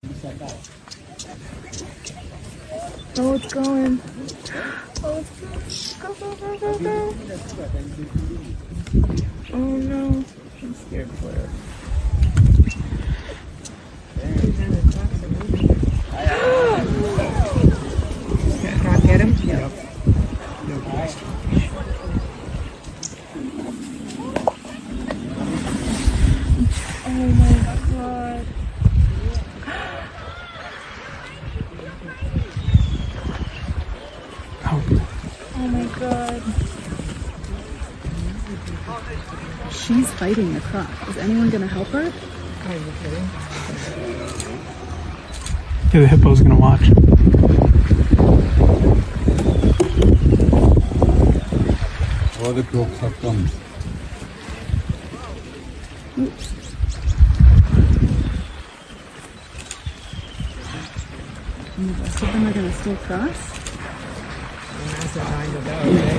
Oh, it's going. Oh, it's going. Go, go, go, go, go. Oh, no. I'm scared for her. Can I get him? Yeah. Oh my god. Oh my god. She's fighting the croc. Is anyone gonna help her? Are you kidding? Yeah, the hippo's gonna watch. All the crocs have come. And the rest of them are gonna still cross? And that's the time to go.